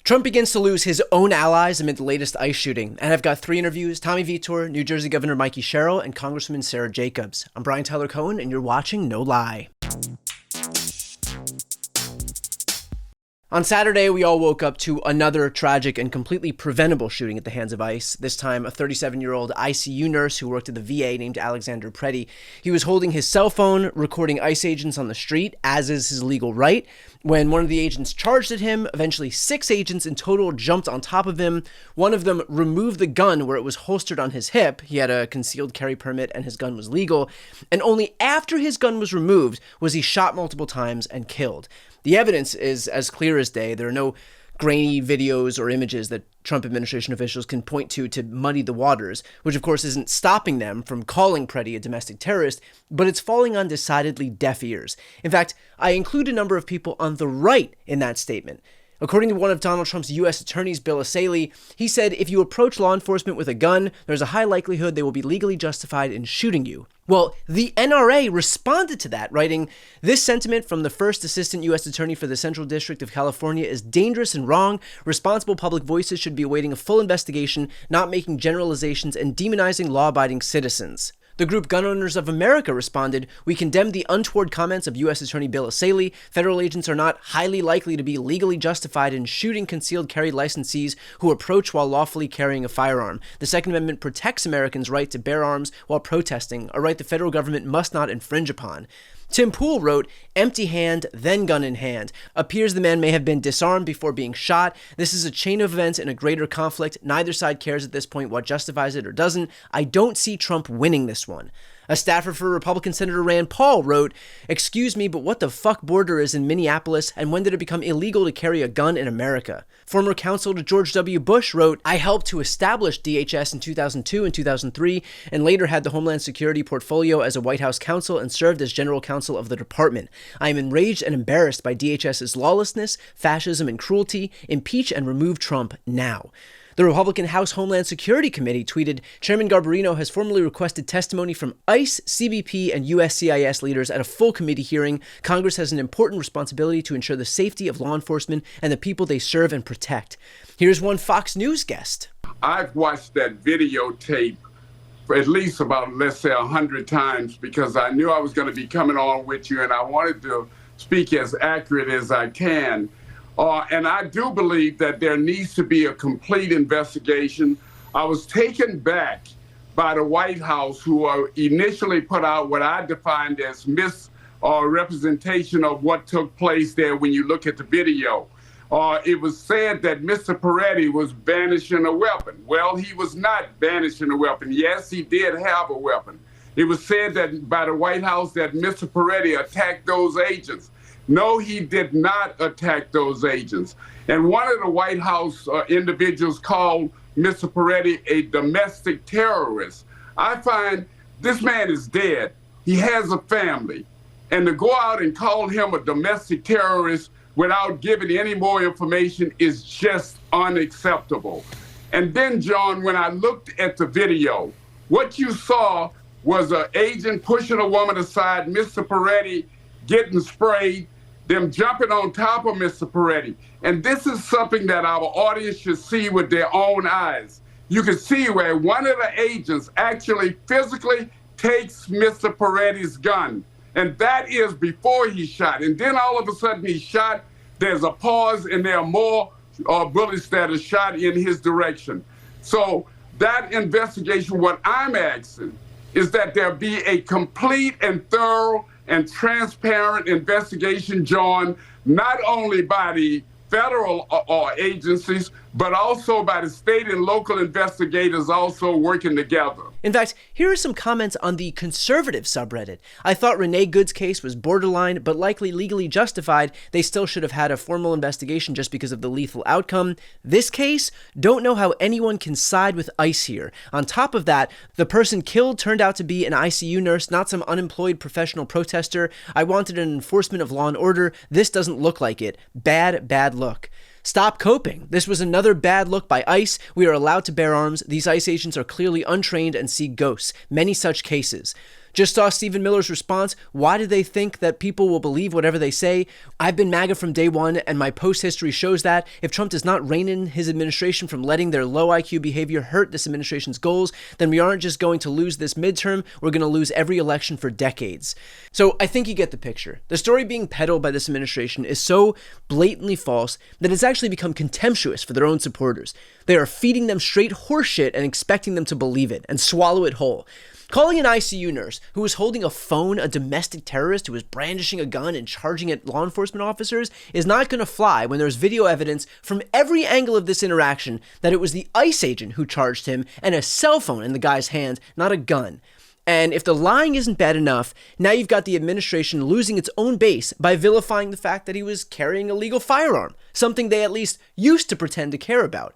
Trump begins to lose his own allies amid the latest ICE shooting, and I've got 3 interviews: Tommy Vitor, New Jersey Governor Mikey Sherrill, and Congresswoman Sarah Jacobs. I'm Brian Tyler Cohen, and you're watching No Lie. On Saturday, we all woke up to another tragic and completely preventable shooting at the hands of ICE. This time, a 37-year-old ICU nurse who worked at the VA named Alexander Preddy. He was holding his cell phone, recording ICE agents on the street, as is his legal right, when one of the agents charged at him. Eventually, 6 agents in total jumped on top of him. One of them removed the gun where it was holstered on his hip. He had a concealed carry permit and his gun was legal. And only after his gun was removed was he shot multiple times and killed. The evidence is as clear as day. There are no grainy videos or images that Trump administration officials can point to muddy the waters, which of course isn't stopping them from calling Preddy a domestic terrorist, but it's falling on decidedly deaf ears. In fact, I include a number of people on the right in that statement. According to one of Donald Trump's U.S. attorneys, Bill Asaley, he said, if you approach law enforcement with a gun, there's a high likelihood they will be legally justified in shooting you. Well, the NRA responded to that, writing, "This sentiment from the first assistant U.S. attorney for the Central District of California is dangerous and wrong. Responsible public voices should be awaiting a full investigation, not making generalizations and demonizing law-abiding citizens." The group Gun Owners of America responded, "We condemn the untoward comments of U.S. Attorney Bill Asaley. Federal agents are not highly likely to be legally justified in shooting concealed carry licensees who approach while lawfully carrying a firearm. The Second Amendment protects Americans' right to bear arms while protesting, a right the federal government must not infringe upon." Tim Pool wrote, "Empty hand, then gun in hand. Appears the man may have been disarmed before being shot. This is a chain of events in a greater conflict. Neither side cares at this point what justifies it or doesn't. I don't see Trump winning this one." A staffer for Republican Senator Rand Paul wrote, "Excuse me, but what the fuck border is in Minneapolis, and when did it become illegal to carry a gun in America?" Former counsel to George W. Bush wrote, "I helped to establish DHS in 2002 and 2003, and later had the Homeland Security portfolio as a White House counsel and served as general counsel of the department. I am enraged and embarrassed by DHS's lawlessness, fascism, and cruelty. Impeach and remove Trump now." The Republican House Homeland Security Committee tweeted, "Chairman Garbarino has formally requested testimony from ICE, CBP, and USCIS leaders at a full committee hearing. Congress has an important responsibility to ensure the safety of law enforcement and the people they serve and protect." Here's one Fox News guest. I've watched that videotape for at least about, let's say, 100 times because I knew I was going to be coming on with you and I wanted to speak as accurate as I can. And I do believe that there needs to be a complete investigation. I was taken back by the White House, who initially put out what I defined as misrepresentation of what took place there when you look at the video. It was said that Mr. Preddy was banishing a weapon. Well, he was not banishing a weapon. Yes, he did have a weapon. It was said that by the White House that Mr. Preddy attacked those agents. No, he did not attack those agents. And one of the White House individuals called Mr. Preddy a domestic terrorist. I find this man is dead. He has a family. And to go out and call him a domestic terrorist without giving any more information is just unacceptable. And then, John, when I looked at the video, what you saw was an agent pushing a woman aside, Mr. Preddy getting sprayed, them jumping on top of Mr. Preddy. And this is something that our audience should see with their own eyes. You can see where one of the agents actually physically takes Mr. Preddy's gun. And that is before he shot. And then all of a sudden he shot, there's a pause, and there are more bullets that are shot in his direction. So that investigation, what I'm asking is that there be a complete and thorough and transparent investigation, John, not only by the federal agencies, but also by the state and local investigators also working together. In fact, here are some comments on the conservative subreddit. "I thought Renee Good's case was borderline, but likely legally justified. They still should have had a formal investigation just because of the lethal outcome. This case, don't know how anyone can side with ICE here. On top of that, the person killed turned out to be an ICU nurse, not some unemployed professional protester. I wanted an enforcement of law and order. This doesn't look like it. Bad look. Stop coping. This was another bad look by ICE. We are allowed to bear arms. These ICE agents are clearly untrained and see ghosts. Many such cases. Just saw Stephen Miller's response. Why do they think that people will believe whatever they say? I've been MAGA from day one, and my post history shows that if Trump does not rein in his administration from letting their low IQ behavior hurt this administration's goals, then we aren't just going to lose this midterm, we're going to lose every election for decades. So I think you get the picture. The story being peddled by this administration is so blatantly false that it's actually become contemptuous for their own supporters. They are feeding them straight horseshit and expecting them to believe it and swallow it whole. Calling an ICU nurse who was holding a phone a domestic terrorist who was brandishing a gun and charging at law enforcement officers is not going to fly when there's video evidence from every angle of this interaction that it was the ICE agent who charged him and a cell phone in the guy's hand, not a gun. And if the lying isn't bad enough, now you've got the administration losing its own base by vilifying the fact that he was carrying a legal firearm, something they at least used to pretend to care about.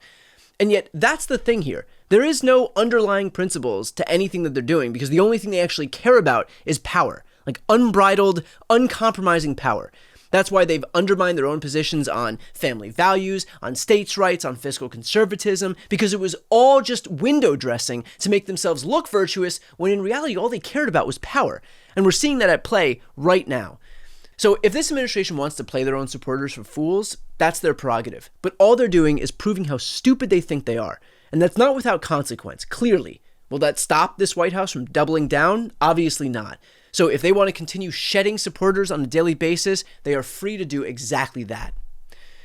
And yet, that's the thing here. There is no underlying principles to anything that they're doing because the only thing they actually care about is power, like unbridled, uncompromising power. That's why they've undermined their own positions on family values, on states' rights, on fiscal conservatism, because it was all just window dressing to make themselves look virtuous when in reality all they cared about was power. And we're seeing that at play right now. So if this administration wants to play their own supporters for fools, that's their prerogative. But all they're doing is proving how stupid they think they are. And that's not without consequence, clearly. Will that stop this White House from doubling down? Obviously not. So if they want to continue shedding supporters on a daily basis, they are free to do exactly that.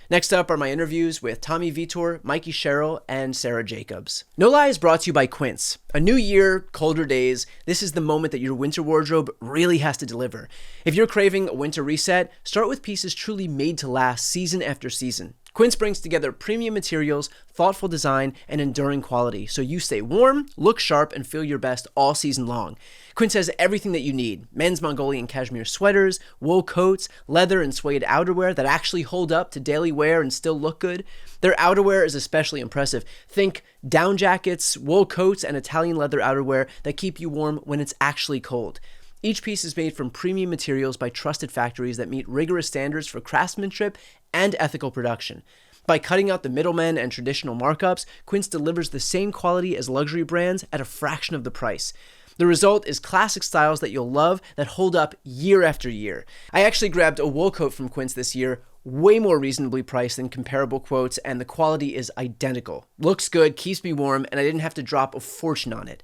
Next up are my interviews with Tommy Vitor, Mikey Sherrill, and Sarah Jacobs. No Lie is brought to you by Quince. A new year, colder days, this is the moment that your winter wardrobe really has to deliver. If you're craving a winter reset, start with pieces truly made to last season after season. Quince brings together premium materials, thoughtful design, and enduring quality, so you stay warm, look sharp, and feel your best all season long. Quince has everything that you need. Men's Mongolian cashmere sweaters, wool coats, leather and suede outerwear that actually hold up to daily wear and still look good. Their outerwear is especially impressive. Think down jackets, wool coats, and Italian leather outerwear that keep you warm when it's actually cold. Each piece is made from premium materials by trusted factories that meet rigorous standards for craftsmanship and ethical production. By cutting out the middlemen and traditional markups, Quince delivers the same quality as luxury brands at a fraction of the price. The result is classic styles that you'll love that hold up year after year. I actually grabbed a wool coat from Quince this year, way more reasonably priced than comparable quotes, and the quality is identical. Looks good, keeps me warm, and I didn't have to drop a fortune on it.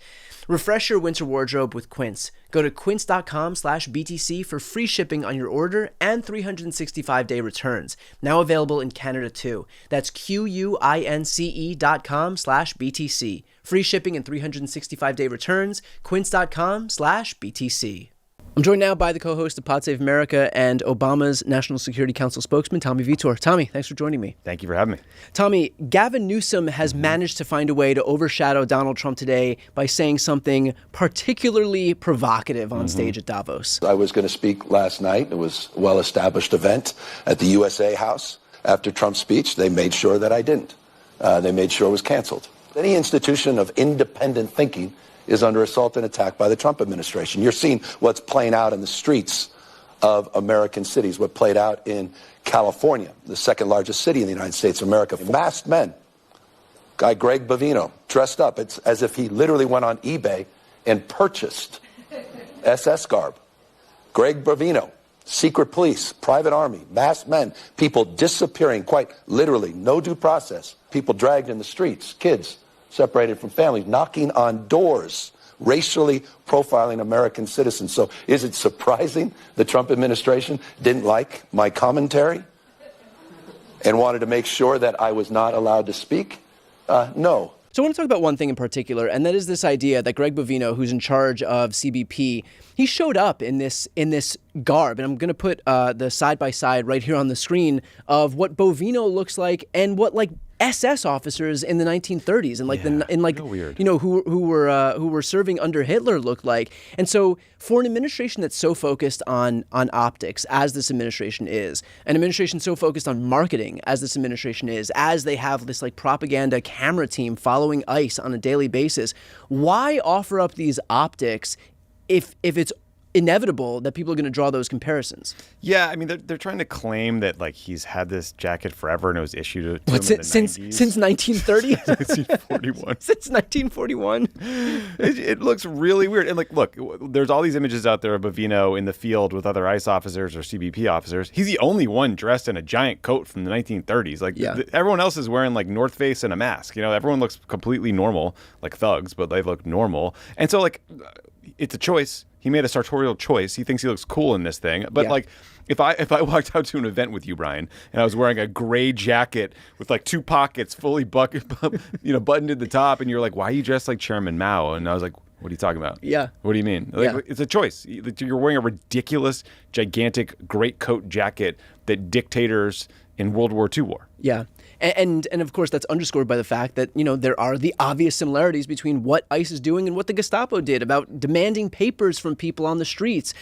Refresh your winter wardrobe with Quince. Go to quince.com/BTC for free shipping on your order and 365-day returns. Now available in Canada too. That's QUINCE.com/BTC. Free shipping and 365-day returns. Quince.com/BTC. I'm joined now by the co-host of Pod Save America and Obama's National Security Council spokesman, Tommy Vitor. Tommy, thanks for joining me. Thank you for having me. Tommy, Gavin Newsom has managed to find a way to overshadow Donald Trump today by saying something particularly provocative on stage at Davos. I was going to speak last night. It was a well-established event at the USA House. After Trump's speech, they made sure that I didn't. They made sure it was canceled. Any institution of independent thinking is under assault and attack by the Trump administration. You're seeing what's playing out in the streets of American cities, what played out in California, the second largest city in the United States of America. Masked men. Guy Greg Bovino, dressed up. It's as if he literally went on eBay and purchased SS garb. Greg Bovino, secret police, private army, masked men, people disappearing, quite literally, no due process. People dragged in the streets, kids separated from families, knocking on doors, racially profiling American citizens. So is it surprising the Trump administration didn't like my commentary and wanted to make sure that I was not allowed to speak? No. So I want to talk about one thing in particular, and that is this idea that Greg Bovino, who's in charge of CBP, he showed up in this garb, and I'm going to put the side-by-side right here on the screen of what Bovino looks like and what, like, SS officers in the 1930s and weird. You know, who were serving under Hitler looked like. And so for an administration that's so focused on optics as this administration is, an administration so focused on marketing as this administration is, as they have this like propaganda camera team following ICE on a daily basis, why offer up these optics if it's inevitable that people are going to draw those comparisons. Yeah, I mean, they're trying to claim that like he's had this jacket forever and it was issued to him since 1930, 1941. Since 1941. It looks really weird. And like, look, there's all these images out there of Bovino in the field with other ICE officers or CBP officers. He's the only one dressed in a giant coat from the 1930s. Like everyone else is wearing like North Face and a mask. You know, everyone looks completely normal, like thugs, but they look normal. And so like, it's a choice. He made a sartorial choice. He thinks he looks cool in this thing. But like, if I walked out to an event with you, Brian, and I was wearing a gray jacket with like 2 pockets fully buttoned at the top, and you're like, why are you dressed like Chairman Mao? And I was like, what are you talking about? Yeah. What do you mean? Like, it's a choice. You're wearing a ridiculous, gigantic greatcoat jacket that dictators in World War II wore. Yeah. And of course, that's underscored by the fact that, there are the obvious similarities between what ICE is doing and what the Gestapo did about demanding papers from people on the streets,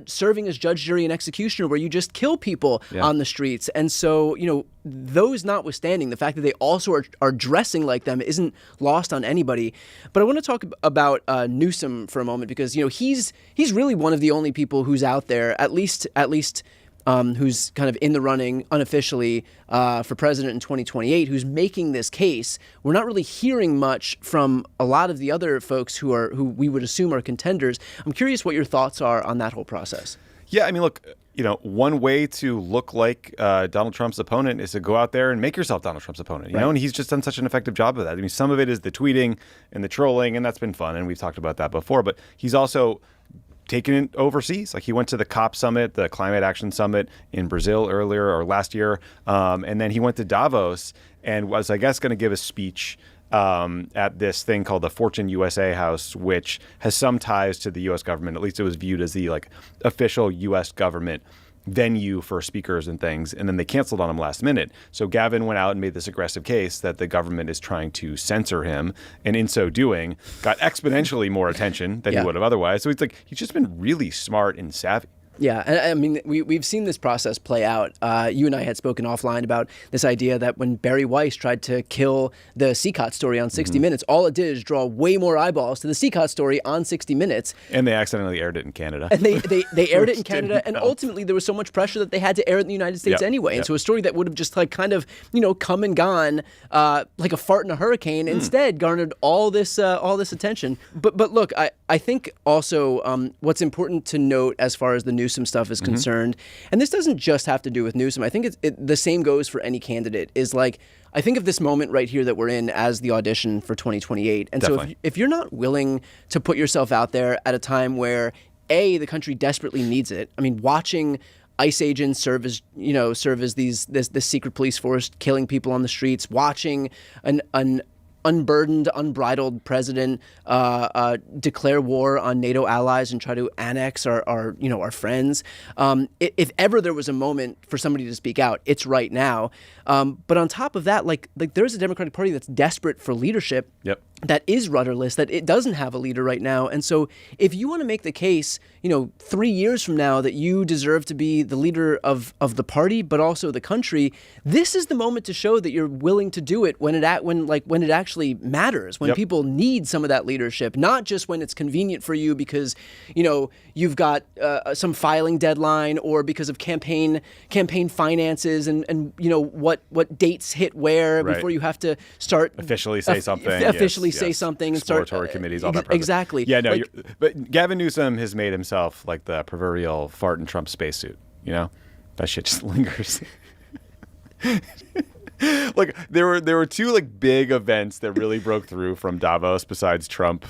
serving as judge, jury, and executioner, where you just kill people on the streets. And so, those notwithstanding, the fact that they also are dressing like them isn't lost on anybody. But I want to talk about Newsom for a moment, because, he's really one of the only people who's out there, at least who's kind of in the running unofficially for president in 2028, who's making this case. We're not really hearing much from a lot of the other folks who we would assume are contenders. I'm curious what your thoughts are on that whole process. Yeah, I mean, look, one way to look like Donald Trump's opponent is to go out there and make yourself Donald Trump's opponent, you know, and he's just done such an effective job of that. I mean, some of it is the tweeting and the trolling, and that's been fun, and we've talked about that before, but he's also taken it overseas. Like he went to the COP summit, the Climate Action Summit in Brazil earlier or last year. And then he went to Davos and was, I guess, going to give a speech at this thing called the Fortune USA House, which has some ties to the U.S. government. At least it was viewed as the official U.S. government venue for speakers and things, and then they canceled on him last minute. So Gavin went out and made this aggressive case that the government is trying to censor him, and in so doing got exponentially more attention than he would have otherwise. So he's just been really smart and savvy. Yeah, and I mean, we've seen this process play out. You and I had spoken offline about this idea that when Barry Weiss tried to kill the CCOT story on 60 Minutes, all it did is draw way more eyeballs to the CCOT story on 60 Minutes. And they accidentally aired it in Canada. And they aired it in Canada, and ultimately there was so much pressure that they had to air it in the United States anyway. And so a story that would have just kind of come and gone like a fart in a hurricane instead garnered all this attention. But look, I think also what's important to note as far as the Newsom stuff is concerned, and this doesn't just have to do with Newsom. I think the same goes for any candidate. Is like, I think of this moment right here that we're in as the audition for 2028. And Definitely. So if you're not willing to put yourself out there at a time where the country desperately needs it. I mean, watching ICE agents serve as this secret police force killing people on the streets, watching an unburdened, unbridled president declare war on NATO allies and try to annex our friends. If ever there was a moment for somebody to speak out, it's right now. But on top of that, like there's a Democratic Party that's desperate for leadership. Yep. That is rudderless, that it doesn't have a leader right now. And so if you want to make the case, 3 years from now that you deserve to be the leader of the party, but also the country, this is the moment to show that you're willing to do it when it actually matters, when people need some of that leadership, not just when it's convenient for you because, you've got some filing deadline or because of campaign finances and what dates hit where before you have to start officially say something. Say something and start exploratory committees, all that. Exactly. Yeah, no. But Gavin Newsom has made himself like the proverbial fart in Trump's spacesuit. That shit just lingers. Like there were two big events that really broke through from Davos besides Trump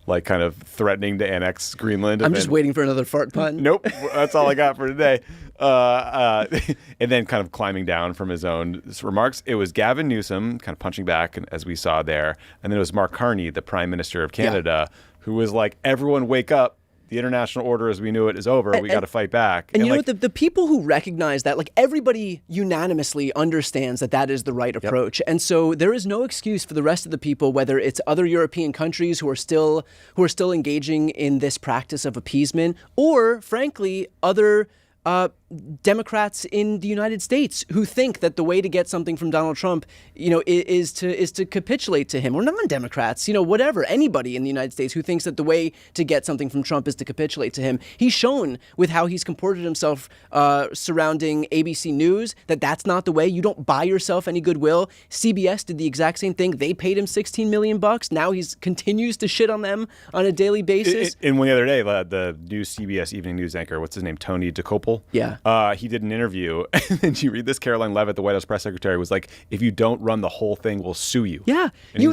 kind of threatening to annex Greenland. I'm just waiting for another fart pun. Nope, that's all I got for today. And then kind of climbing down from his own remarks. It was Gavin Newsom kind of punching back, as we saw there. And then it was Mark Carney, the Prime Minister of Canada, who was like, everyone wake up. The international order as we knew it is over. We got to fight back. And you know what? The people who recognize that, everybody unanimously understands that is the right approach. And so there is no excuse for the rest of the people, whether it's other European countries who are still engaging in this practice of appeasement, or frankly, other Democrats in the United States who think that the way to get something from Donald Trump, is to capitulate to him, or non-Democrats, whatever, anybody in the United States who thinks that the way to get something from Trump is to capitulate to him. He's shown with how he's comported himself surrounding ABC News that that's not the way. You don't buy yourself any goodwill. CBS did the exact same thing. They paid him $16 million. Now he continues to shit on them on a daily basis. And the other day, the new CBS evening news anchor, what's his name, Tony DeCopel? Yeah. He did an interview, and then you read this, Caroline Leavitt, the White House press secretary, was like, if you don't run the whole thing, we'll sue you. Yeah. And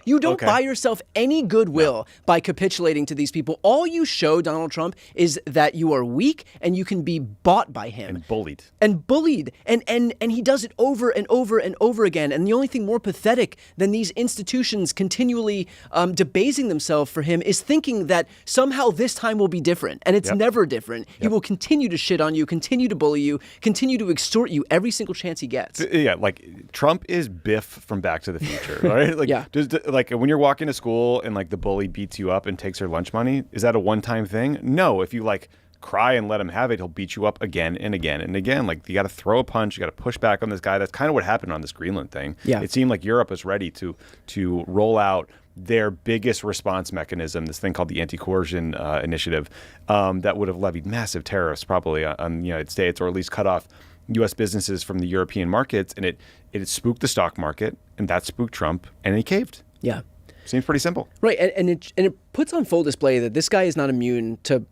You don't okay. buy yourself any goodwill by capitulating to these people. All you show Donald Trump is that you are weak and you can be bought by him. And bullied. And bullied. And he does it over and over and over again. And the only thing more pathetic than these institutions continually debasing themselves for him is thinking that somehow this time will be different. And it's never different. He will continue to shit on you, continue to bully you, continue to extort you every single chance he gets. Yeah, like Trump is Biff from Back to the Future, right? Like, Yeah. Like when you're walking to school and like the bully beats you up and takes your lunch money, is that a one-time thing? No, if you like cry and let him have it, he'll beat you up again and again and again. Like, you got to throw a punch, you got to push back on this guy. That's kind of what happened on this Greenland thing. Yeah. It seemed like Europe was ready to roll out their biggest response mechanism, this thing called the anti-coercion initiative, that would have levied massive tariffs probably on the United States, or at least cut off U.S. businesses from the European markets. And it spooked the stock market, and that spooked Trump, and he caved. Yeah. Seems pretty simple. Right. And it puts on full display that this guy is not immune to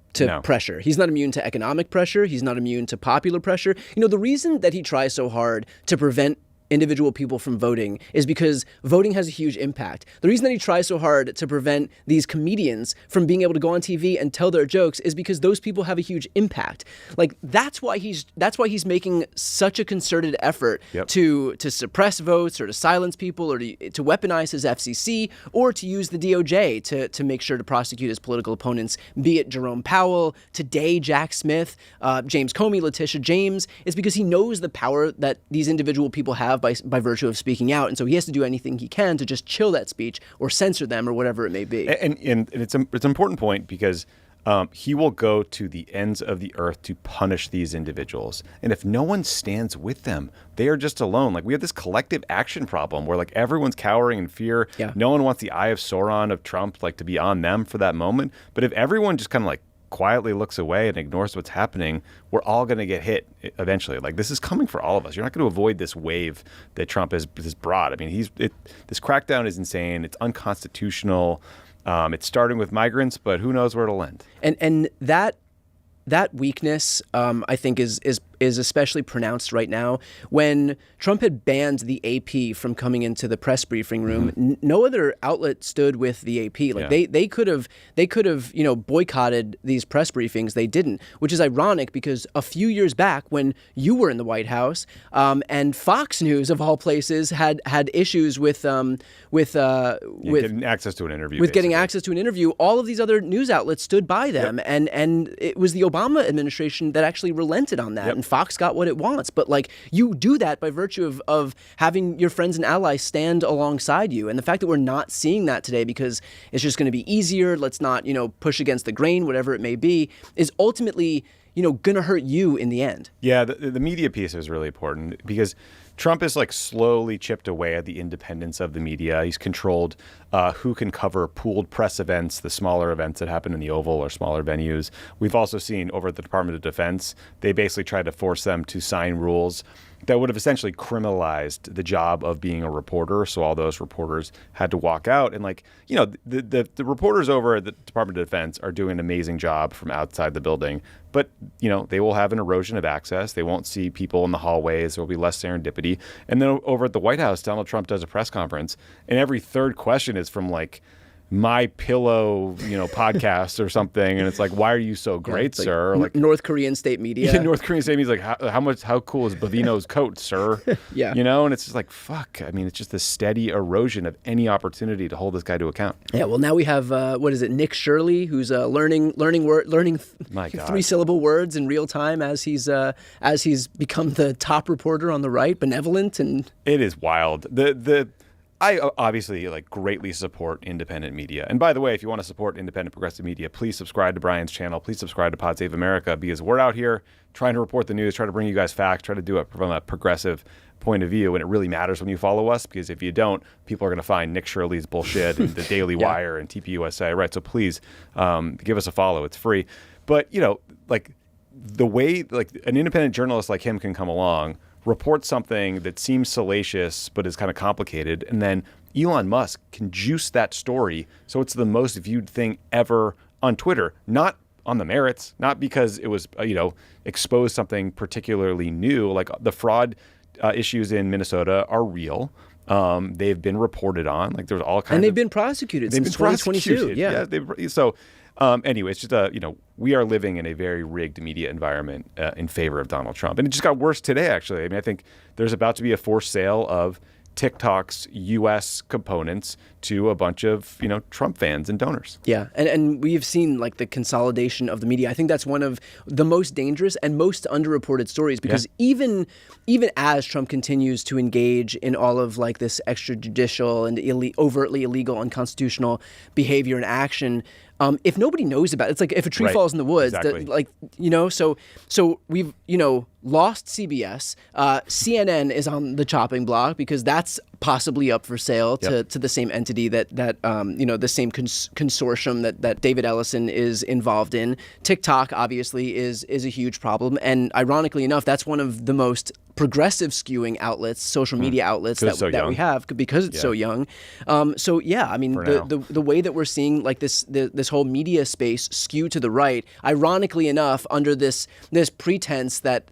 pressure. He's not immune to economic pressure. He's not immune to popular pressure. The reason that he tries so hard to prevent individual people from voting is because voting has a huge impact. The reason that he tries so hard to prevent these comedians from being able to go on TV and tell their jokes is because those people have a huge impact. Like, that's why he's making such a concerted effort to suppress votes, or to silence people, or to weaponize his FCC, or to use the DOJ to make sure to prosecute his political opponents, be it Jerome Powell, today Jack Smith, James Comey, Letitia James. It's because he knows the power that these individual people have by virtue of speaking out, and so he has to do anything he can to just chill that speech or censor them or whatever it may be. And it's an important point, because he will go to the ends of the earth to punish these individuals, and if no one stands with them, they are just alone. Like, we have this collective action problem where like everyone's cowering in fear. Yeah. No one wants the eye of Sauron of Trump like to be on them for that moment. But if everyone just kind of like quietly looks away and ignores what's happening, we're all going to get hit eventually. Like, this is coming for all of us. You're not going to avoid this wave that Trump has brought. I mean, this crackdown is insane. It's unconstitutional. It's starting with migrants, but who knows where it'll end. And that weakness, I think, is especially pronounced right now. When Trump had banned the AP from coming into the press briefing room, no other outlet stood with the AP. Like, they could have boycotted these press briefings. They didn't, which is ironic, because a few years back, when you were in the White House, and Fox News of all places had issues with getting access to an interview. Getting access to an interview, all of these other news outlets stood by them, and it was the Obama administration that actually relented on that. And Fox got what it wants. But like, you do that by virtue of having your friends and allies stand alongside you. And the fact that we're not seeing that today because it's just going to be easier, let's not, push against the grain, whatever it may be, is ultimately, going to hurt you in the end. Yeah, the media piece is really important, because Trump has like slowly chipped away at the independence of the media. He's controlled who can cover pooled press events, the smaller events that happen in the Oval or smaller venues. We've also seen over at the Department of Defense, they basically tried to force them to sign rules that would have essentially criminalized the job of being a reporter. So all those reporters had to walk out. And like, the reporters over at the Department of Defense are doing an amazing job from outside the building. But, they will have an erosion of access. They won't see people in the hallways. There will be less serendipity. And then over at the White House, Donald Trump does a press conference, and every third question is from like My Pillow, podcast or something, and it's like, why are you so great, sir? Like North Korean state media. Yeah, North Korean state media is like, how cool is Bavino's coat, sir? Yeah. And it's just like, fuck. I mean, it's just a steady erosion of any opportunity to hold this guy to account. Yeah. Well, now we have Nick Shirley, who's learning 3-syllable words in real time as he's become the top reporter on the right, benevolent and. It is wild. I obviously greatly support independent media. And by the way, if you want to support independent progressive media, please subscribe to Brian's channel. Please subscribe to Pod Save America, because we're out here trying to report the news, try to bring you guys facts, try to do it from a progressive point of view. And it really matters when you follow us, because if you don't, people are going to find Nick Shirley's bullshit and the Daily Wire and TPUSA, right? So please give us a follow. It's free. But, the way an independent journalist like him can come along, report something that seems salacious but is kind of complicated, and then Elon Musk can juice that story so it's the most viewed thing ever on Twitter, not on the merits, not because it was exposed something particularly new. Like the fraud issues in Minnesota are real. They've been reported on. Like there's all kinds, and they've been prosecuted since 2022. Yeah. Anyway, it's just we are living in a very rigged media environment in favor of Donald Trump, and it just got worse today. Actually, I mean, I think there's about to be a forced sale of TikTok's U.S. components to a bunch of Trump fans and donors. Yeah, and we've seen the consolidation of the media. I think that's one of the most dangerous and most underreported stories, because even as Trump continues to engage in all of this extrajudicial and overtly illegal, unconstitutional behavior and action, if nobody knows about it, it's like if a tree falls in the woods, exactly. So we've lost CBS. CNN is on the chopping block because that's possibly up for sale to the same entity that the same consortium that David Ellison is involved in. TikTok obviously is a huge problem, and ironically enough, that's one of the most progressive skewing outlets, social media outlets that we have, because it's so young. I mean, the way that we're seeing this whole media space skew to the right, ironically enough, under this pretense that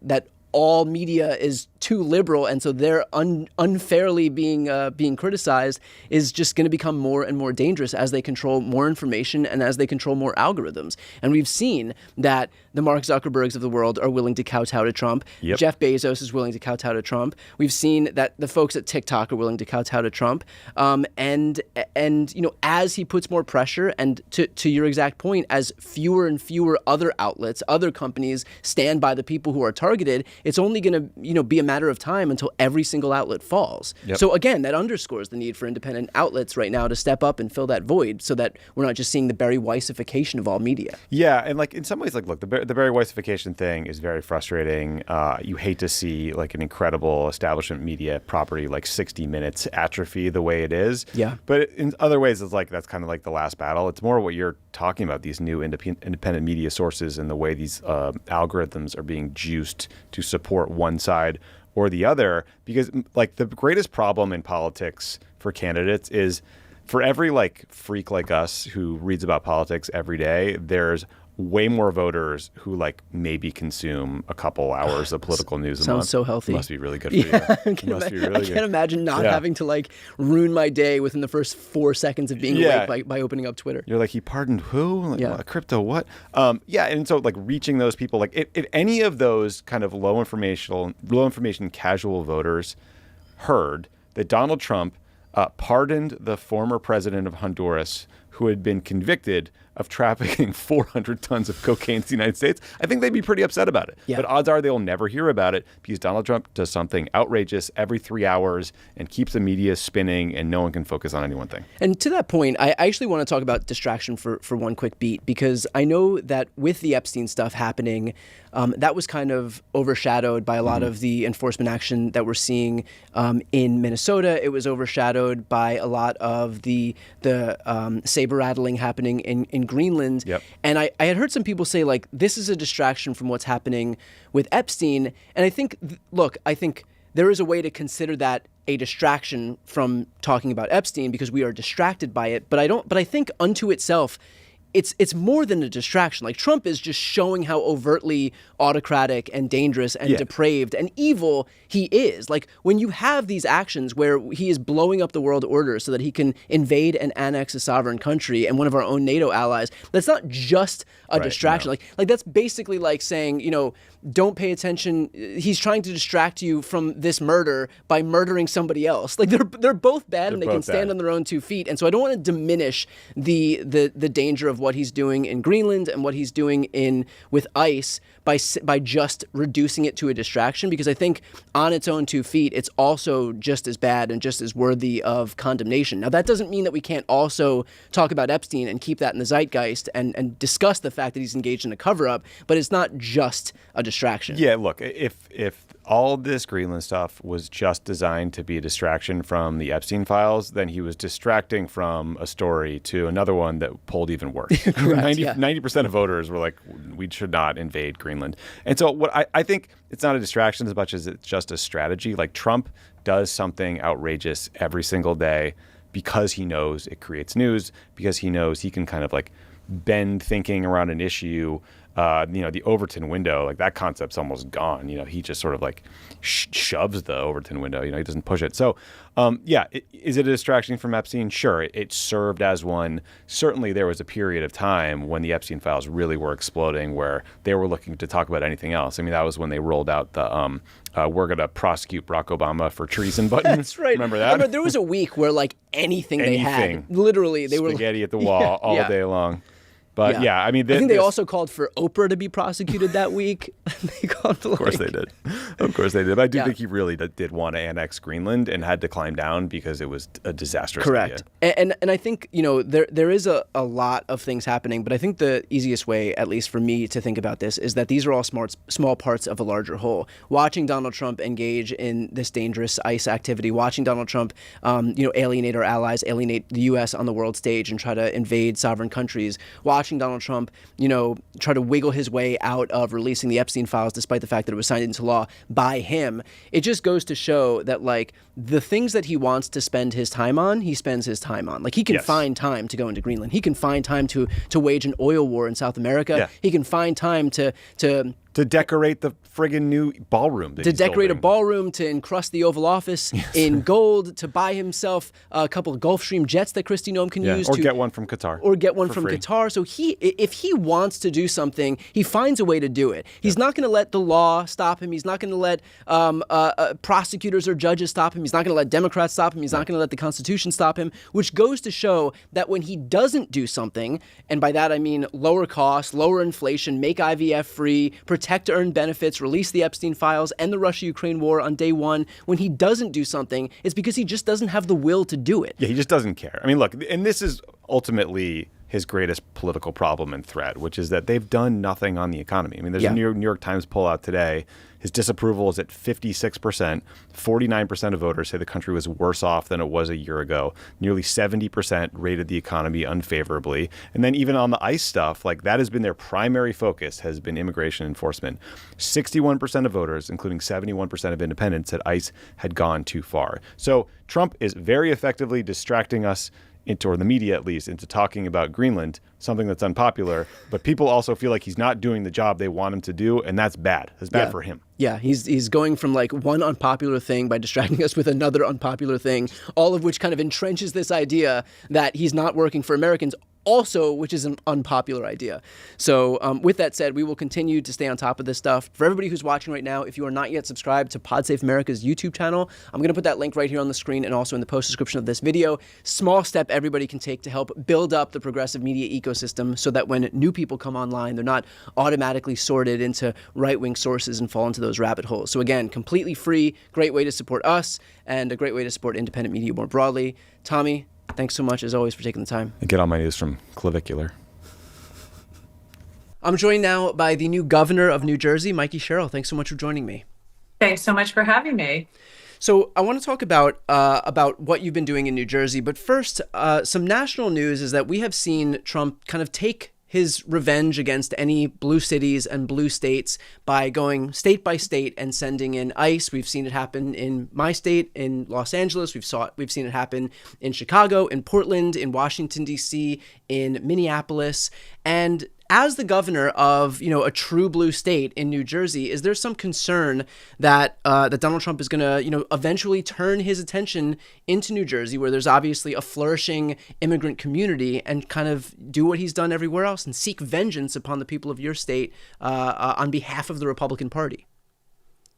all media is too liberal, and so they're unfairly being criticized, is just going to become more and more dangerous as they control more information and as they control more algorithms. And we've seen that the Mark Zuckerbergs of the world are willing to kowtow to Trump. Yep. Jeff Bezos is willing to kowtow to Trump. We've seen that the folks at TikTok are willing to kowtow to Trump. And as he puts more pressure, and to your exact point, as fewer and fewer other outlets, other companies stand by the people who are targeted, it's only going to be a matter of time until every single outlet falls. Yep. So again, that underscores the need for independent outlets right now to step up and fill that void, so that we're not just seeing the Barry Weissification of all media. Yeah, and in some ways, look, the Barry Weissification thing is very frustrating. You hate to see an incredible establishment media property like 60 Minutes atrophy the way it is. Yeah. But in other ways, it's that's kind of the last battle. It's more what you're talking about, these new independent media sources and the way these algorithms are being juiced to support one side or the other. Because the greatest problem in politics for candidates is, for every freak like us who reads about politics every day, there's way more voters who maybe consume a couple hours of political news a month. Sounds so healthy. It must be really good for you. I can't imagine not having to ruin my day within the first 4 seconds of being awake by opening up Twitter. You're he pardoned who? What, crypto what? And so reaching those people, if any of those kind of low information casual voters heard that Donald Trump pardoned the former president of Honduras, who had been convicted of trafficking 400 tons of cocaine to the United States, I think they'd be pretty upset about it. Yeah. But odds are they'll never hear about it, because Donald Trump does something outrageous every 3 hours and keeps the media spinning, and no one can focus on any one thing. And to that point, I actually want to talk about distraction for one quick beat, because I know that with the Epstein stuff happening, that was kind of overshadowed by a lot of the enforcement action that we're seeing in Minnesota. It was overshadowed by a lot of the saber rattling happening in Greenland. Yep. And I had heard some people say this is a distraction from what's happening with Epstein. And I think, I think there is a way to consider that a distraction from talking about Epstein, because we are distracted by it. But I think unto itself, it's more than a distraction. Trump is just showing how overtly autocratic and dangerous and depraved and evil he is. When you have these actions where he is blowing up the world order so that he can invade and annex a sovereign country and one of our own NATO allies, that's not just a distraction. No. That's basically saying, don't pay attention. He's trying to distract you from this murder by murdering somebody else. They're both bad, and they can stand on their own 2 feet. And so I don't want to diminish the danger of of what he's doing in Greenland and what he's doing with ICE by just reducing it to a distraction, because I think on its own 2 feet, it's also just as bad and just as worthy of condemnation. Now, that doesn't mean that we can't also talk about Epstein and keep that in the zeitgeist and discuss the fact that he's engaged in a cover-up, but it's not just a distraction. Yeah, look, if all this Greenland stuff was just designed to be a distraction from the Epstein files, then he was distracting from a story to another one that pulled even worse. Correct, 90% of voters were like, we should not invade Greenland. And so what I think it's not a distraction as much as it's just a strategy. Like, Trump does something outrageous every single day because he knows it creates news, because he knows he can kind of like bend thinking around an issue. The Overton window, like that concept's almost gone. He just sort of like shoves the Overton window. He doesn't push it. So, is it a distraction from Epstein? Sure, it served as one. Certainly, there was a period of time when the Epstein files really were exploding, where they were looking to talk about anything else. I mean, that was when they rolled out the "we're going to prosecute Barack Obama for treason" button. That's right. Remember that? There was a week where like anything they had, literally, they were spaghetti at the wall all day long. But I mean, I think they also called for Oprah to be prosecuted that week. Of course they did. But I do think he really did want to annex Greenland and had to climb down because it was a disastrous Correct. idea. And I think, there is a lot of things happening, but I think the easiest way, at least for me, to think about this is that these are all small parts of a larger whole. Watching Donald Trump engage in this dangerous ICE activity, watching Donald Trump, alienate our allies, alienate the U.S. on the world stage and try to invade sovereign countries, watching Donald Trump, try to wiggle his way out of releasing the Epstein files, despite the fact that it was signed into law by him. It just goes to show that, like, the things that he wants to spend his time on, he spends his time on. Like, he can find time to go into Greenland. He can find time to wage an oil war in South America. Yeah. He can find time to decorate the friggin' new ballroom. To decorate a ballroom, to encrust the Oval Office in gold, to buy himself a couple of Gulfstream jets that Kristi Noem can use. Or get one from Qatar. Qatar. So if he wants to do something, he finds a way to do it. He's not going to let the law stop him. He's not going to let prosecutors or judges stop him. He's not going to let Democrats stop him. He's not going to let the Constitution stop him, which goes to show that when he doesn't do something, and by that I mean lower costs, lower inflation, make IVF free, protect earned benefits, release the Epstein files, end the Russia-Ukraine war on day one. When he doesn't do something, it's because he just doesn't have the will to do it. Yeah, he just doesn't care. I mean, look, and this is ultimately his greatest political problem and threat, which is that they've done nothing on the economy. I mean, there's a New York Times poll out today. His disapproval is at 56%. 49% of voters say the country was worse off than it was a year ago. Nearly 70% rated the economy unfavorably. And then even on the ICE stuff, like that has been their primary focus, has been immigration enforcement. 61% of voters, including 71% of independents, said ICE had gone too far. So Trump is very effectively distracting us or the media at least, into talking about Greenland, something that's unpopular, but people also feel like he's not doing the job they want him to do, and that's bad. It's bad for him. Yeah, he's going from like one unpopular thing by distracting us with another unpopular thing, all of which kind of entrenches this idea that he's not working for Americans, also, which is an unpopular idea. So with that said, we will continue to stay on top of this stuff. For everybody who's watching right now, if you are not yet subscribed to Pod Safe America's YouTube channel, I'm going to put that link right here on the screen and also in the post description of this video. Small step everybody can take to help build up the progressive media ecosystem so that when new people come online, they're not automatically sorted into right-wing sources and fall into those rabbit holes. So again, completely free, great way to support us, and a great way to support independent media more broadly. Tommy, thanks so much, as always, for taking the time. I get all my news from Clavicular. I'm joined now by the new governor of New Jersey, Mikey Sherrill. Thanks so much for joining me. Thanks so much for having me. So I want to talk about what you've been doing in New Jersey. But first, some national news is that we have seen Trump kind of take his revenge against any blue cities and blue states by going state by state and sending in ICE. We've seen it happen in my state, in Los Angeles. We've seen it happen in Chicago, in Portland, in Washington, D.C., in Minneapolis. And as the governor of, a true blue state in New Jersey, is there some concern that that Donald Trump is going to, eventually turn his attention into New Jersey, where there's obviously a flourishing immigrant community, and kind of do what he's done everywhere else and seek vengeance upon the people of your state on behalf of the Republican Party?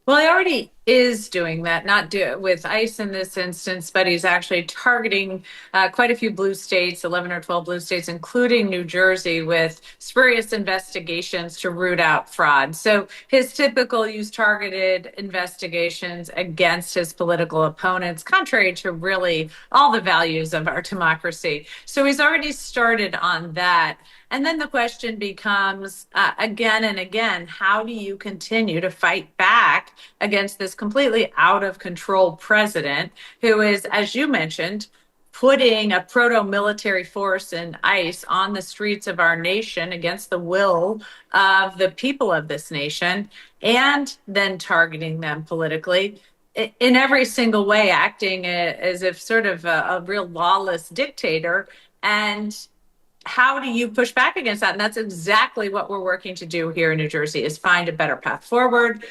Well, he already is doing that, not with ICE in this instance, but he's actually targeting quite a few blue states, 11 or 12 blue states, including New Jersey, with spurious investigations to root out fraud. So his typical use targeted investigations against his political opponents, contrary to really all the values of our democracy. So he's already started on that. And then the question becomes again and again, how do you continue to fight back against this completely out of control president who is, as you mentioned, putting a proto-military force in ICE on the streets of our nation against the will of the people of this nation, and then targeting them politically in every single way, acting as if sort of a real lawless dictator. And how do you push back against that? And that's exactly what we're working to do here in New Jersey, is find a better path forward,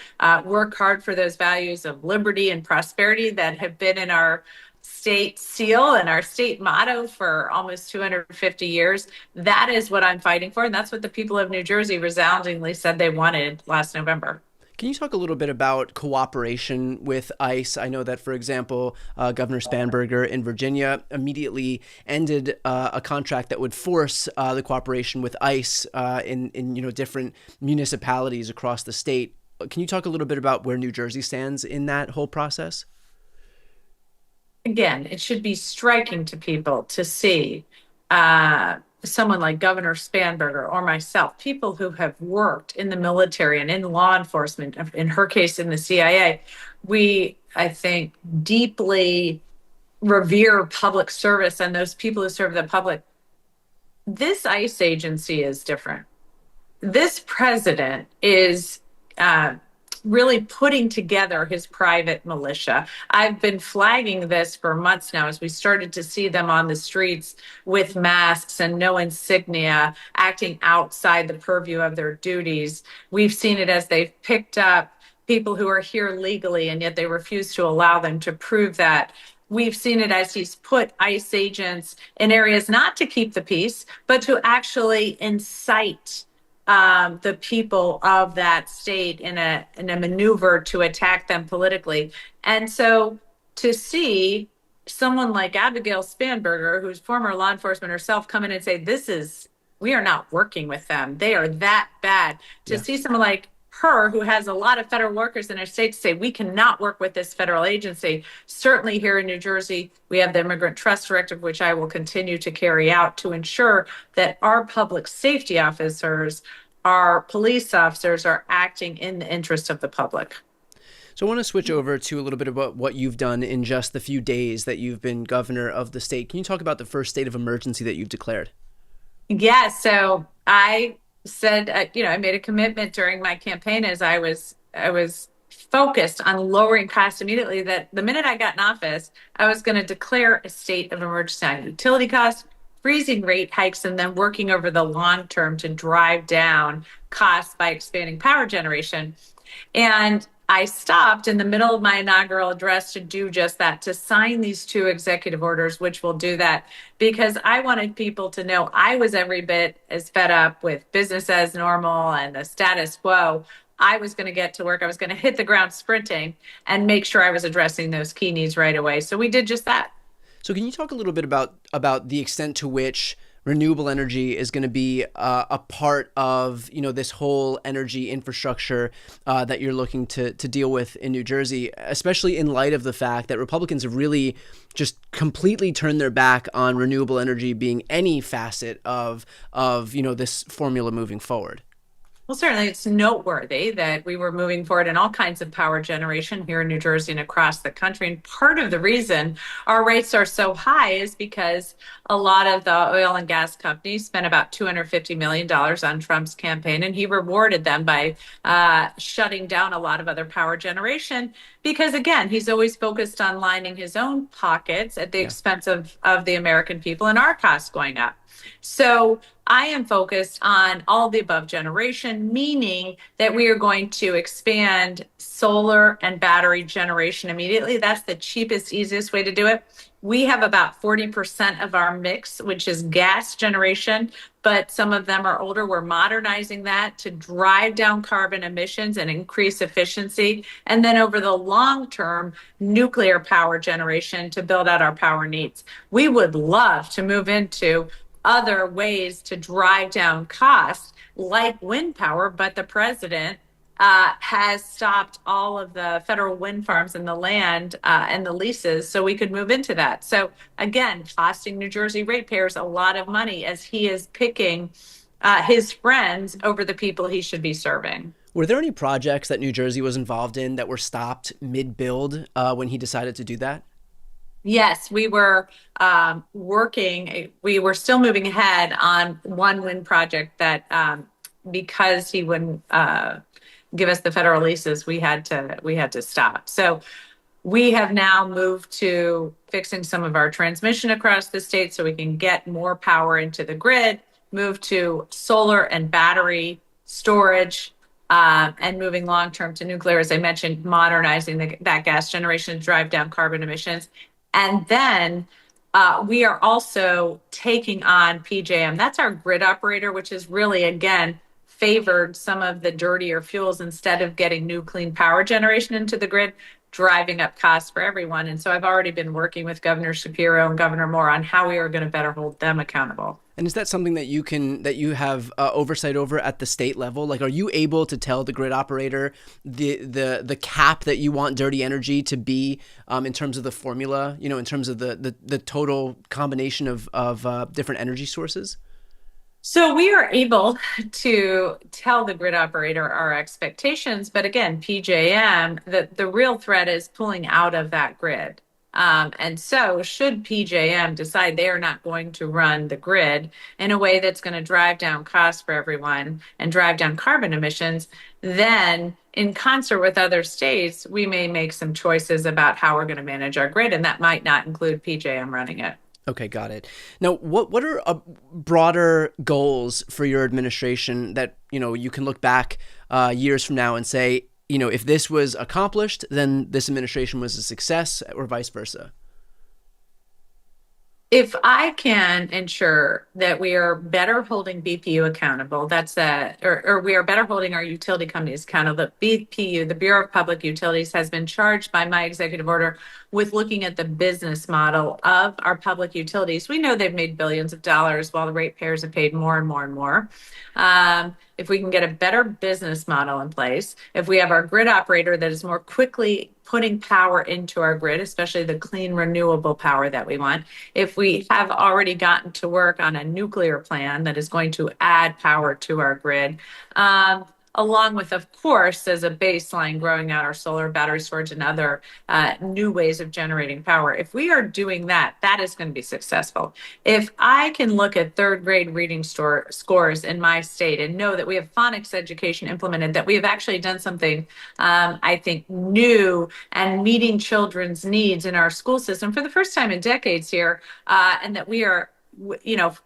work hard for those values of liberty and prosperity that have been in our state seal and our state motto for almost 250 years. That is what I'm fighting for. And that's what the people of New Jersey resoundingly said they wanted last November. Can you talk a little bit about cooperation with ICE? I know that, for example, Governor Spanberger in Virginia immediately ended a contract that would force the cooperation with ICE in different municipalities across the state. Can you talk a little bit about where New Jersey stands in that whole process? Again, it should be striking to people to see someone like Governor Spanberger or myself, people who have worked in the military and in law enforcement, in her case in the CIA. We, I think, deeply revere public service and those people who serve the public. This ICE agency is different. This president is really putting together his private militia. I've been flagging this for months now as we started to see them on the streets with masks and no insignia, acting outside the purview of their duties. We've seen it as they've picked up people who are here legally, and yet they refuse to allow them to prove that. We've seen it as he's put ICE agents in areas not to keep the peace, but to actually incite the people of that state in a maneuver to attack them politically. And so to see someone like Abigail Spanberger, who's former law enforcement herself, come in and say, we are not working with them. They are that bad. To see someone like her, who has a lot of federal workers in her state, to say we cannot work with this federal agency. Certainly here in New Jersey, we have the Immigrant Trust Directive, which I will continue to carry out to ensure that our public safety officers, our police officers, are acting in the interest of the public. So I want to switch over to a little bit about what you've done in just the few days that you've been governor of the state. Can you talk about the first state of emergency that you've declared? Yeah, so I said, I made a commitment during my campaign as I was focused on lowering costs immediately, that the minute I got in office, I was going to declare a state of emergency on utility costs, freezing rate hikes, and then working over the long term to drive down costs by expanding power generation. And I stopped in the middle of my inaugural address to do just that, to sign these two executive orders, which will do that, because I wanted people to know I was every bit as fed up with business as normal and the status quo. I was going to get to work. I was going to hit the ground sprinting and make sure I was addressing those key needs right away. So we did just that. So can you talk a little bit about the extent to which renewable energy is going to be a part of, this whole energy infrastructure that you're looking to deal with in New Jersey, especially in light of the fact that Republicans have really just completely turned their back on renewable energy being any facet of this formula moving forward? Well, certainly it's noteworthy that we were moving forward in all kinds of power generation here in New Jersey and across the country. And part of the reason our rates are so high is because a lot of the oil and gas companies spent about $250 million on Trump's campaign, and he rewarded them by shutting down a lot of other power generation. Because again, he's always focused on lining his own pockets at the expense of the American people and our costs going up. So I am focused on all the above generation, bipartisan, meaning that we are going to expand solar and battery generation immediately. That's the cheapest, easiest way to do it. We have about 40% of our mix, which is gas generation, but some of them are older. We're modernizing that to drive down carbon emissions and increase efficiency. And then over the long term, nuclear power generation to build out our power needs. We would love to move into other ways to drive down costs like wind power, but the president has stopped all of the federal wind farms and the land and the leases so we could move into that. So again, costing New Jersey ratepayers a lot of money as he is picking his friends over the people he should be serving. Were there any projects that New Jersey was involved in that were stopped mid-build when he decided to do that? Yes, we were we were still moving ahead on one wind project that because he wouldn't give us the federal leases, we had to stop. So we have now moved to fixing some of our transmission across the state so we can get more power into the grid, move to solar and battery storage, and moving long term to nuclear, as I mentioned, modernizing that gas generation to drive down carbon emissions. And then we are also taking on PJM. That's our grid operator, which is really, again, favored some of the dirtier fuels instead of getting new clean power generation into the grid, driving up costs for everyone. And so I've already been working with Governor Shapiro and Governor Moore on how we are going to better hold them accountable. And is that something that you have oversight over at the state level? Like, are you able to tell the grid operator the cap that you want dirty energy to be in terms of the formula, in terms of the total combination of different energy sources? So we are able to tell the grid operator our expectations, but again, PJM, the real threat is pulling out of that grid. And so should PJM decide they are not going to run the grid in a way that's going to drive down costs for everyone and drive down carbon emissions, then in concert with other states, we may make some choices about how we're going to manage our grid, and that might not include PJM running it. Okay, got it. Now, what are broader goals for your administration that, you can look back years from now and say, if this was accomplished, then this administration was a success, or vice versa? If I can ensure that we are better holding BPU accountable, or we are better holding our utility companies accountable. The BPU, the Bureau of Public Utilities, has been charged by my executive order with looking at the business model of our public utilities. We know they've made billions of dollars while the ratepayers have paid more and more and more. If we can get a better business model in place, if we have our grid operator that is more quickly putting power into our grid, especially the clean, renewable power that we want, if we have already gotten to work on a nuclear plan that is going to add power to our grid, along with, of course, as a baseline, growing out our solar, battery storage, and other new ways of generating power. If we are doing that, that is going to be successful. If I can look at third grade reading scores in my state and know that we have phonics education implemented, that we have actually done something, I think, new and meeting children's needs in our school system for the first time in decades here, and that we are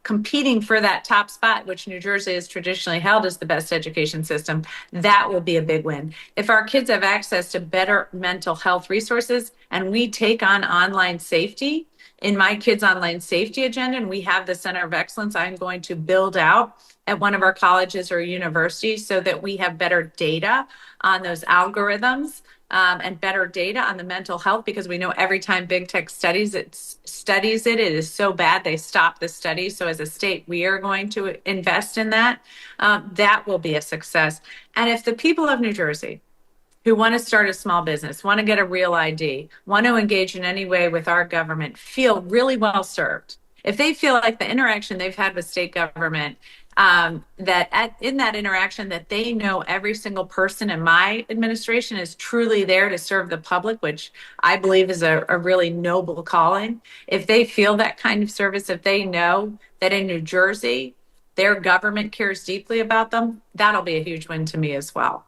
competing for that top spot, which New Jersey has traditionally held as the best education system, that will be a big win. If our kids have access to better mental health resources and we take on online safety in my kids' online safety agenda, and we have the Center of Excellence I'm going to build out at one of our colleges or universities so that we have better data on those algorithms, and better data on the mental health, because we know every time big tech studies it is so bad they stop the study. So as a state, we are going to invest in that. That will be a success. And if the people of New Jersey who want to start a small business, want to get a real ID, want to engage in any way with our government, feel really well served, if they feel like the interaction they've had with state government, in that interaction that they know every single person in my administration is truly there to serve the public, which I believe is a really noble calling. If they feel that kind of service, if they know that in New Jersey, their government cares deeply about them, that'll be a huge win to me as well.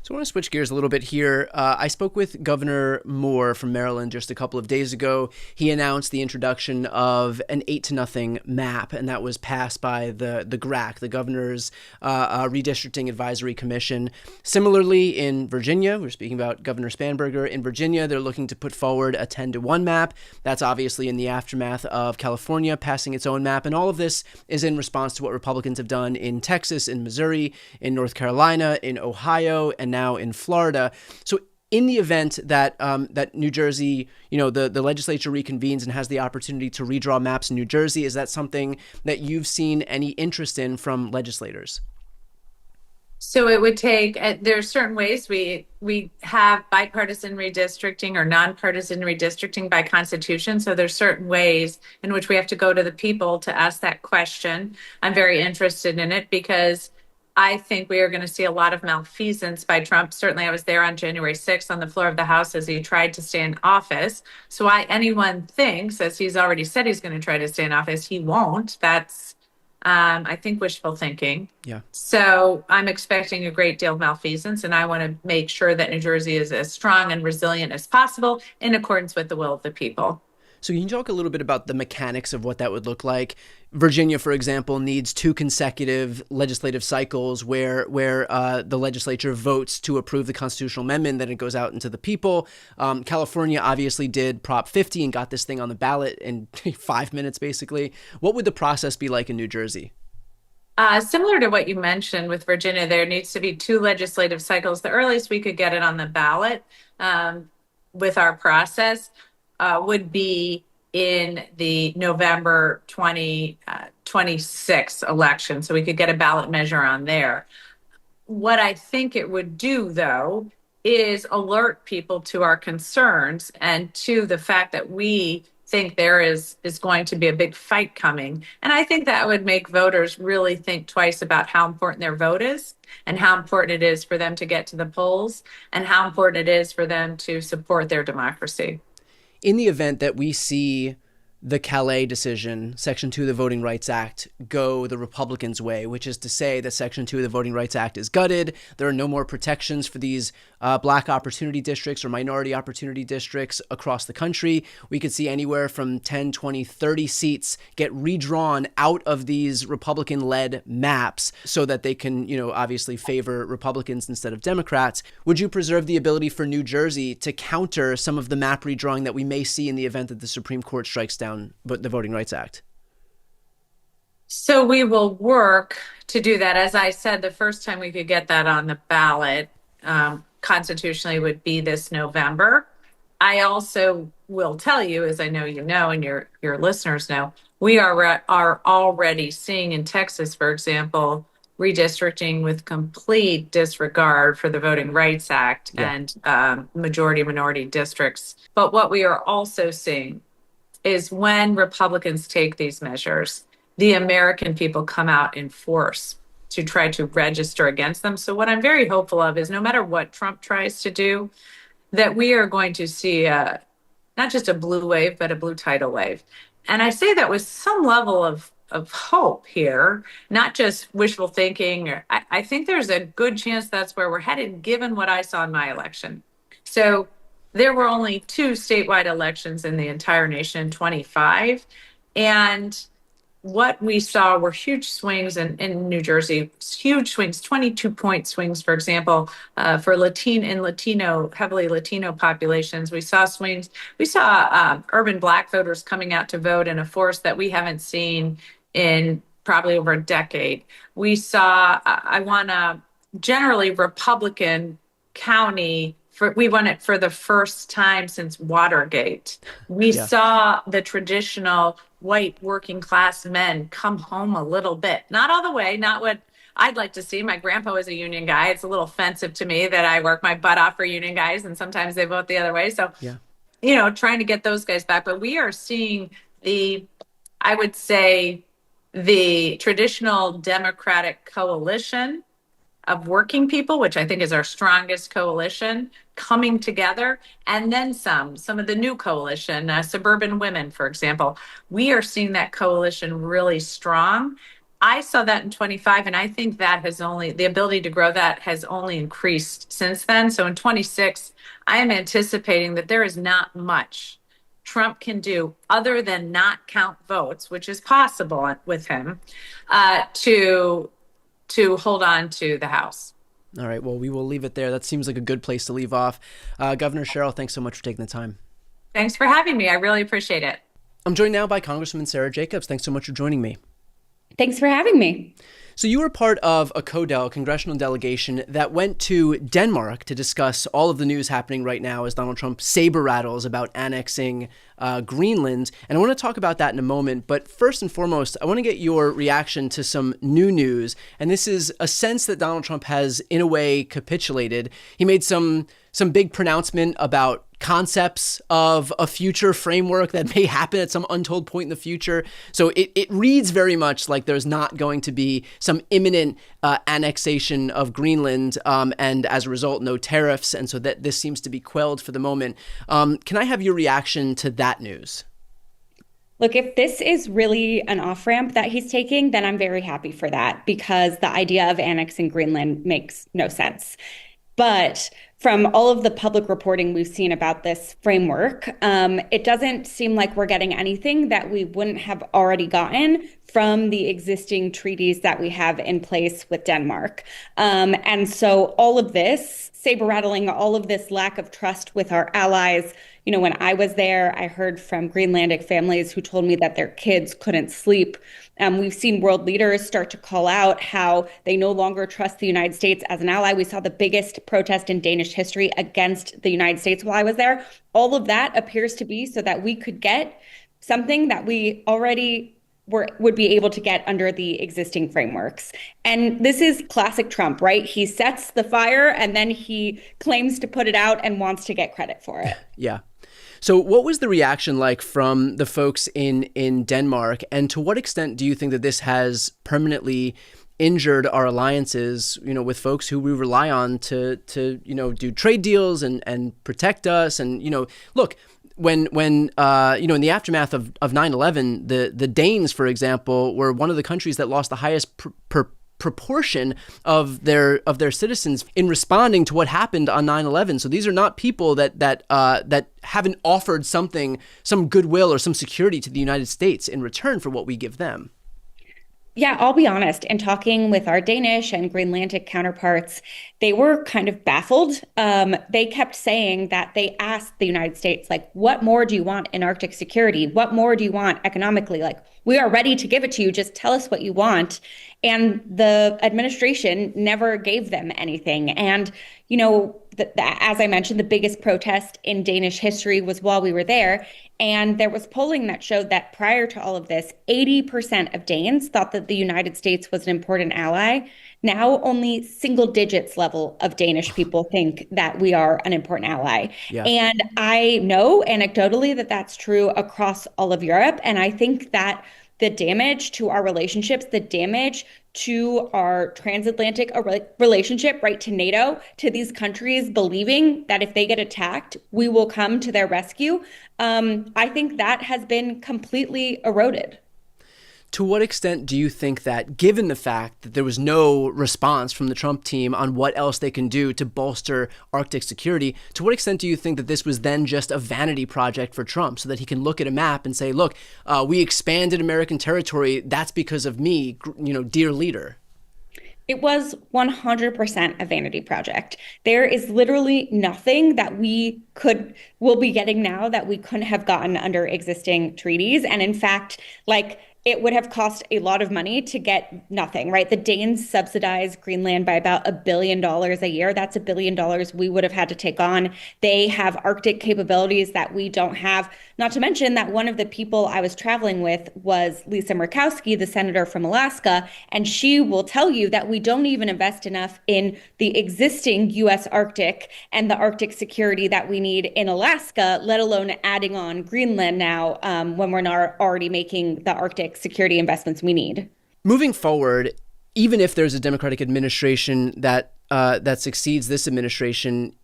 So I want to switch gears a little bit here. I spoke with Governor Moore from Maryland just a couple of days ago. He announced the introduction of an 8-0 map, and that was passed by the GRAC, the Governor's Redistricting Advisory Commission. Similarly, in Virginia, we're speaking about Governor Spanberger. In Virginia, they're looking to put forward a 10-1 map. That's obviously in the aftermath of California passing its own map, and all of this is in response to what Republicans have done in Texas, in Missouri, in North Carolina, in Ohio, and now in Florida. So in the event that that New Jersey, the legislature reconvenes and has the opportunity to redraw maps in New Jersey, is that something that you've seen any interest in from legislators? So it would take, there are certain ways we have bipartisan redistricting or nonpartisan redistricting by constitution. So there's certain ways in which we have to go to the people to ask that question. I'm very interested in it because I think we are going to see a lot of malfeasance by Trump. Certainly, I was there on January 6th on the floor of the House as he tried to stay in office. So anyone thinks, as he's already said he's going to try to stay in office, he won't. That's, I think, wishful thinking. Yeah. So I'm expecting a great deal of malfeasance, and I want to make sure that New Jersey is as strong and resilient as possible in accordance with the will of the people. So can you talk a little bit about the mechanics of what that would look like? Virginia, for example, needs 2 consecutive legislative cycles where the legislature votes to approve the constitutional amendment, then it goes out into the people. California obviously did Prop 50 and got this thing on the ballot in 5 minutes, basically. What would the process be like in New Jersey? Similar to what you mentioned with Virginia, there needs to be 2 legislative cycles. The earliest we could get it on the ballot with our process would be in the November 2026 election. So we could get a ballot measure on there. What I think it would do, though, is alert people to our concerns and to the fact that we think there is going to be a big fight coming. And I think that would make voters really think twice about how important their vote is and how important it is for them to get to the polls and how important it is for them to support their democracy. In the event that we see the Calais decision, Section 2 of the Voting Rights Act, go the Republicans' way, which is to say that Section 2 of the Voting Rights Act is gutted. There are no more protections for these black opportunity districts or minority opportunity districts across the country. We could see anywhere from 10, 20, 30 seats get redrawn out of these Republican-led maps so that they can, obviously favor Republicans instead of Democrats. Would you preserve the ability for New Jersey to counter some of the map redrawing that we may see in the event that the Supreme Court strikes down the Voting Rights Act? So we will work to do that. As I said, the first time we could get that on the ballot constitutionally would be this November. I also will tell you, as I know you know and your listeners know, we are already seeing in Texas, for example, redistricting with complete disregard for the Voting Rights Act and majority minority districts. But what we are also seeing is when Republicans take these measures, the American people come out in force to try to register against them. So what I'm very hopeful of is no matter what Trump tries to do, that we are going to see not just a blue wave, but a blue tidal wave. And I say that with some level of hope here, not just wishful thinking. I think there's a good chance that's where we're headed, given what I saw in my election. So there were only 2 statewide elections in the entire nation in 25. And what we saw were huge swings in New Jersey, huge swings, 22-point swings, for example, for heavily Latino populations. We saw swings. We saw urban Black voters coming out to vote in a force that we haven't seen in probably over a decade. We saw, I want a generally Republican county. We won it for the first time since Watergate. We saw the traditional white working class men come home a little bit. Not all the way, not what I'd like to see. My grandpa was a union guy. It's a little offensive to me that I work my butt off for union guys and sometimes they vote the other way. So, trying to get those guys back. But we are seeing I would say, the traditional Democratic coalition of working people, which I think is our strongest coalition, coming together, and then some of the new coalition, suburban women, for example. We are seeing that coalition really strong. I saw that in 25, and I think that the ability to grow that has only increased since then. So in 26, I am anticipating that there is not much Trump can do other than not count votes, which is possible with him, to hold on to the House. All right. Well, we will leave it there. That seems like a good place to leave off. Governor Sherrill, thanks so much for taking the time. Thanks for having me. I really appreciate it. I'm joined now by Congresswoman Sarah Jacobs. Thanks so much for joining me. Thanks for having me. So you were part of a congressional delegation that went to Denmark to discuss all of the news happening right now as Donald Trump saber rattles about annexing Greenland. And I want to talk about that in a moment. But first and foremost, I want to get your reaction to some new news. And this is a sense that Donald Trump has, in a way, capitulated. He made some big pronouncement about concepts of a future framework that may happen at some untold point in the future. So it reads very much like there's not going to be some imminent annexation of Greenland, and as a result, no tariffs. And so that this seems to be quelled for the moment. Can I have your reaction to that news? Look, if this is really an off-ramp that he's taking, then I'm very happy for that, because the idea of annexing Greenland makes no sense. But from all of the public reporting we've seen about this framework, it doesn't seem like we're getting anything that we wouldn't have already gotten from the existing treaties that we have in place with Denmark. And so all of this saber rattling, all of this lack of trust with our allies. You know, when I was there, I heard from Greenlandic families who told me that their kids couldn't sleep. We've seen world leaders start to call out how they no longer trust the United States as an ally. We saw the biggest protest in Danish history against the United States while I was there. All of that appears to be so that we could get something that we already would be able to get under the existing frameworks. And this is classic Trump, right? He sets the fire and then he claims to put it out and wants to get credit for it. Yeah. So what was the reaction like from the folks in Denmark? And to what extent do you think that this has permanently injured our alliances, you know, with folks who we rely on to do trade deals and protect us? And, look, when in the aftermath of 9/11, the Danes, for example, were one of the countries that lost the highest proportion of their citizens in responding to what happened on 9/11. So these are not people that haven't offered some goodwill or some security to the United States in return for what we give them. Yeah, I'll be honest. In talking with our Danish and Greenlandic counterparts, they were kind of baffled. They kept saying that they asked the United States, like, what more do you want in Arctic security? What more do you want economically? Like, we are ready to give it to you. Just tell us what you want. And the administration never gave them anything. And, as I mentioned, the biggest protest in Danish history was while we were there. And there was polling that showed that prior to all of this, 80% of Danes thought that the United States was an important ally. Now only single digits level of Danish people think that we are an important ally. Yeah. And I know anecdotally that that's true across all of Europe. And I think that the damage to our relationships, the damage to our transatlantic relationship, right, to NATO, to these countries believing that if they get attacked, we will come to their rescue, I think that has been completely eroded. To what extent do you think that, given the fact that there was no response from the Trump team on what else they can do to bolster Arctic security, to what extent do you think that this was then just a vanity project for Trump so that he can look at a map and say, look, we expanded American territory. That's because of me, dear leader? It was 100% a vanity project. There is literally nothing that will be getting now that we couldn't have gotten under existing treaties. And in fact, it would have cost a lot of money to get nothing, right? The Danes subsidize Greenland by about $1 billion a year. That's $1 billion we would have had to take on. They have Arctic capabilities that we don't have. Not to mention that one of the people I was traveling with was Lisa Murkowski, the senator from Alaska, and she will tell you that we don't even invest enough in the existing U.S. Arctic and the Arctic security that we need in Alaska, let alone adding on Greenland now when we're not already making the Arctic security investments we need. Moving forward, even if there's a Democratic administration that succeeds this administration,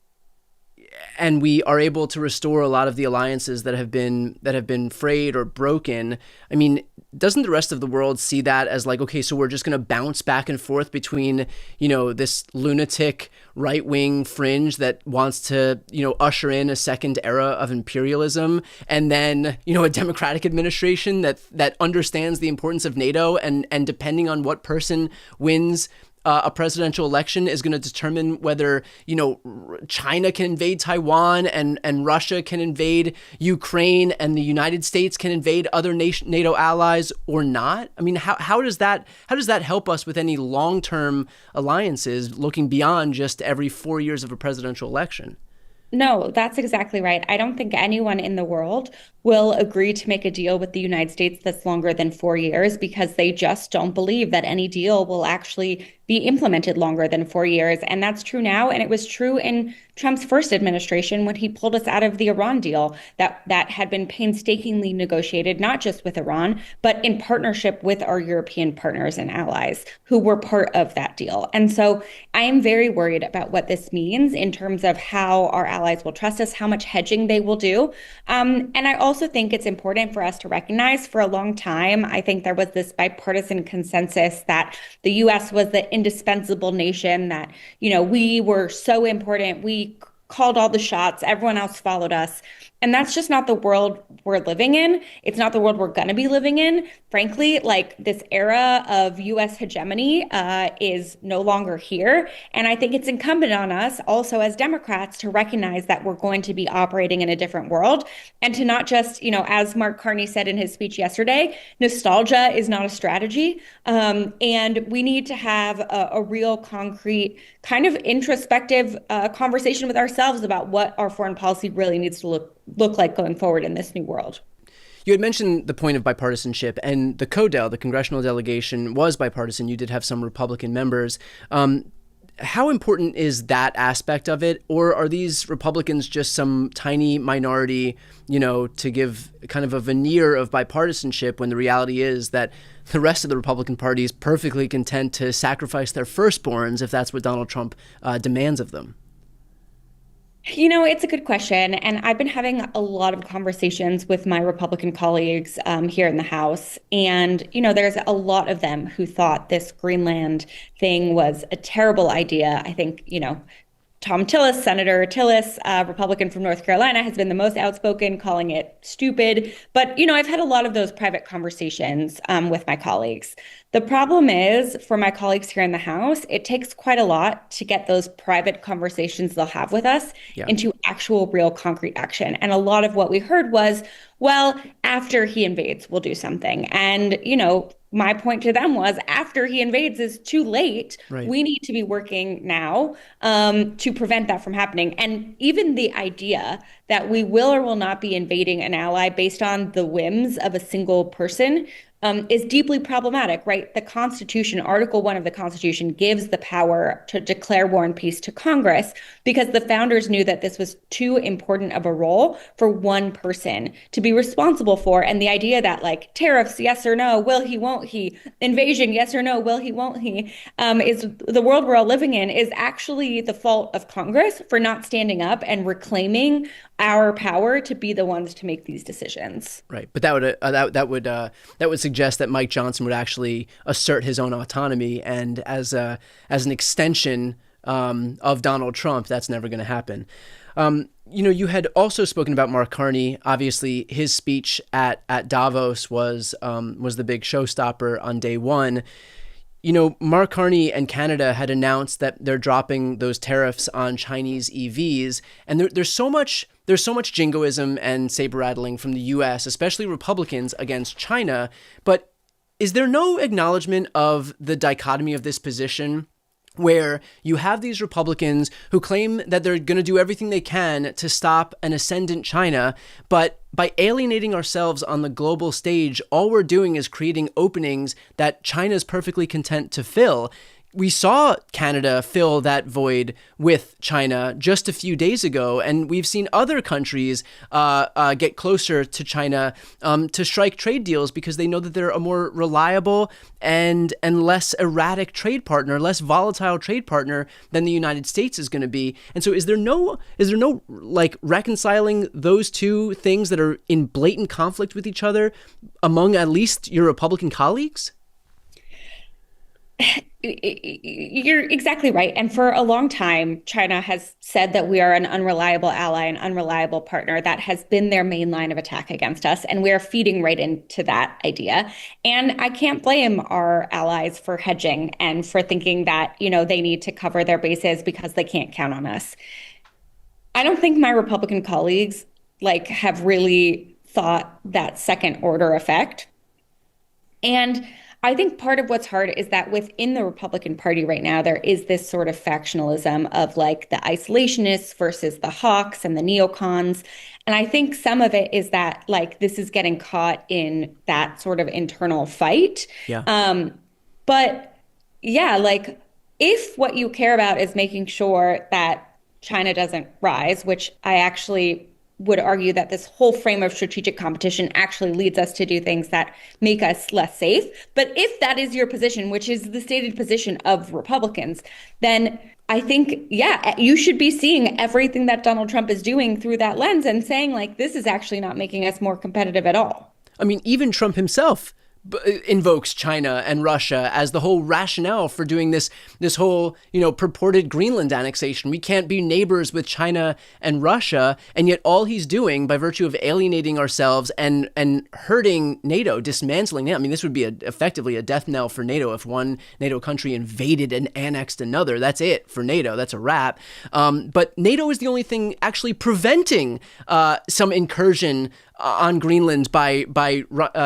and we are able to restore a lot of the alliances that have been frayed or broken, I mean, doesn't the rest of the world see that as like, okay, so we're just going to bounce back and forth between, this lunatic right-wing fringe that wants to, usher in a second era of imperialism, and then, a democratic administration that understands the importance of NATO, and depending on what person wins a presidential election is going to determine whether, China can invade Taiwan and Russia can invade Ukraine and the United States can invade other NATO allies or not? I mean, how does that help us with any long-term alliances looking beyond just every 4 years of a presidential election? No, that's exactly right. I don't think anyone in the world will agree to make a deal with the United States that's longer than 4 years because they just don't believe that any deal will actually be implemented longer than 4 years. And that's true now. And it was true in Trump's first administration when he pulled us out of the Iran deal that had been painstakingly negotiated, not just with Iran, but in partnership with our European partners and allies who were part of that deal. And so I am very worried about what this means in terms of how our allies will trust us, how much hedging they will do. And I also think it's important for us to recognize for a long time, I think there was this bipartisan consensus that the U.S. was the indispensable nation, that, we were so important. We called all the shots. Everyone else followed us. And that's just not the world we're living in. It's not the world we're going to be living in. Frankly, like this era of U.S. hegemony is no longer here. And I think it's incumbent on us also as Democrats to recognize that we're going to be operating in a different world and to not just, as Mark Carney said in his speech yesterday, nostalgia is not a strategy. And we need to have a real concrete kind of introspective conversation with ourselves about what our foreign policy really needs to look like going forward in this new world. You had mentioned the point of bipartisanship, and the CODEL, the congressional delegation, was bipartisan. You did have some Republican members. How important is that aspect of it? Or are these Republicans just some tiny minority, to give kind of a veneer of bipartisanship when the reality is that the rest of the Republican Party is perfectly content to sacrifice their firstborns if that's what Donald Trump demands of them? It's a good question. And I've been having a lot of conversations with my Republican colleagues here in the House. And, there's a lot of them who thought this Greenland thing was a terrible idea. I think, Tom Tillis, Senator Tillis, Republican from North Carolina, has been the most outspoken, calling it stupid. But, I've had a lot of those private conversations with my colleagues. The problem is, for my colleagues here in the House, it takes quite a lot to get those private conversations they'll have with us into actual, real, concrete action. And a lot of what we heard was, well, after he invades, we'll do something. And, my point to them was, after he invades is too late. Right. We need to be working now to prevent that from happening. And even the idea that we will or will not be invading an ally based on the whims of a single person is deeply problematic, right? The Constitution, Article 1 of the Constitution, gives the power to declare war and peace to Congress because the founders knew that this was too important of a role for one person to be responsible for. And the idea that like tariffs, yes or no, will he, won't he, invasion, yes or no, will he, won't he, is the world we're all living in is actually the fault of Congress for not standing up and reclaiming our power to be the ones to make these decisions. Right, but that would suggest that Mike Johnson would actually assert his own autonomy, and as an extension of Donald Trump, that's never going to happen. You had also spoken about Mark Carney. Obviously, his speech at Davos was the big showstopper on day one. Mark Carney and Canada had announced that they're dropping those tariffs on Chinese EVs, and there's so much jingoism and saber rattling from the U.S., especially Republicans, against China. But is there no acknowledgement of the dichotomy of this position, where you have these Republicans who claim that they're going to do everything they can to stop an ascendant China, but by alienating ourselves on the global stage, all we're doing is creating openings that China is perfectly content to fill? we saw Canada fill that void with China just a few days ago, and we've seen other countries get closer to China to strike trade deals because they know that they're a more reliable and less erratic trade partner, less volatile trade partner than the United States is going to be. And so, is there no like reconciling those two things that are in blatant conflict with each other among at least your Republican colleagues? You're exactly right. And for a long time, China has said that we are an unreliable ally, an unreliable partner. That has been their main line of attack against us. And we're feeding right into that idea. And I can't blame our allies for hedging and for thinking that, they need to cover their bases because they can't count on us. I don't think my Republican colleagues have really thought that second order effect. And I think part of what's hard is that within the Republican Party right now, there is this sort of factionalism of the isolationists versus the hawks and the neocons. And I think some of it is that this is getting caught in that sort of internal fight. Yeah. But yeah, if what you care about is making sure that China doesn't rise, which I actually would argue that this whole frame of strategic competition actually leads us to do things that make us less safe. But if that is your position, which is the stated position of Republicans, then I think, you should be seeing everything that Donald Trump is doing through that lens and saying, this is actually not making us more competitive at all. I mean, even Trump himself invokes China and Russia as the whole rationale for doing this whole, purported Greenland annexation. We can't be neighbors with China and Russia. And yet all he's doing by virtue of alienating ourselves and hurting NATO, dismantling NATO. I mean, this would be effectively a death knell for NATO. If one NATO country invaded and annexed another, that's it for NATO. That's a wrap. But NATO is the only thing actually preventing some incursion on Greenland by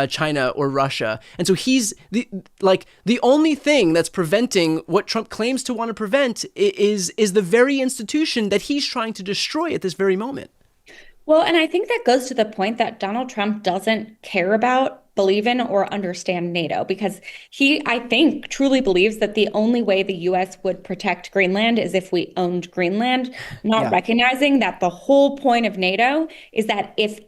China or Russia. And so he's the only thing that's preventing what Trump claims to want to prevent is the very institution that he's trying to destroy at this very moment. Well, and I think that goes to the point that Donald Trump doesn't care about, believe in, or understand NATO, because he, I think, truly believes that the only way the U.S. would protect Greenland is if we owned Greenland, not recognizing that the whole point of NATO is that if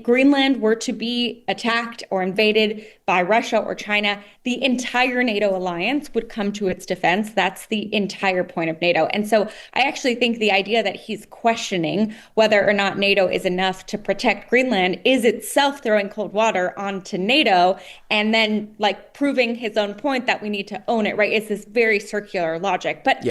Greenland were to be attacked or invaded by Russia or China, the entire NATO alliance would come to its defense. That's the entire point of NATO. And so I actually think the idea that he's questioning whether or not NATO is enough to protect Greenland is itself throwing cold water onto NATO and then proving his own point that we need to own it, right? It's this very circular logic. But,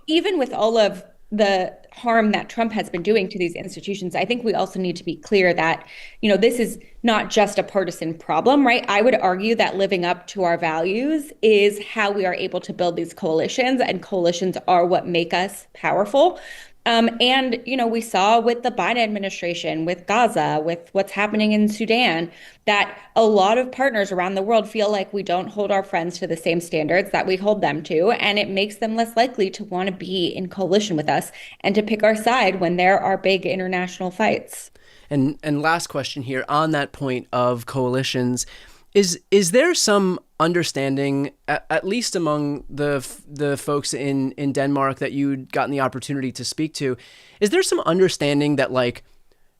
even with all of the harm that Trump has been doing to these institutions, I think we also need to be clear that, this is not just a partisan problem, right? I would argue that living up to our values is how we are able to build these coalitions, and coalitions are what make us powerful. And, we saw with the Biden administration, with Gaza, with what's happening in Sudan, that a lot of partners around the world feel like we don't hold our friends to the same standards that we hold them to. And it makes them less likely to want to be in coalition with us and to pick our side when there are big international fights. And last question here on that point of coalitions. Is there some understanding, at least among the folks in Denmark that you'd gotten the opportunity to speak to, is there some understanding that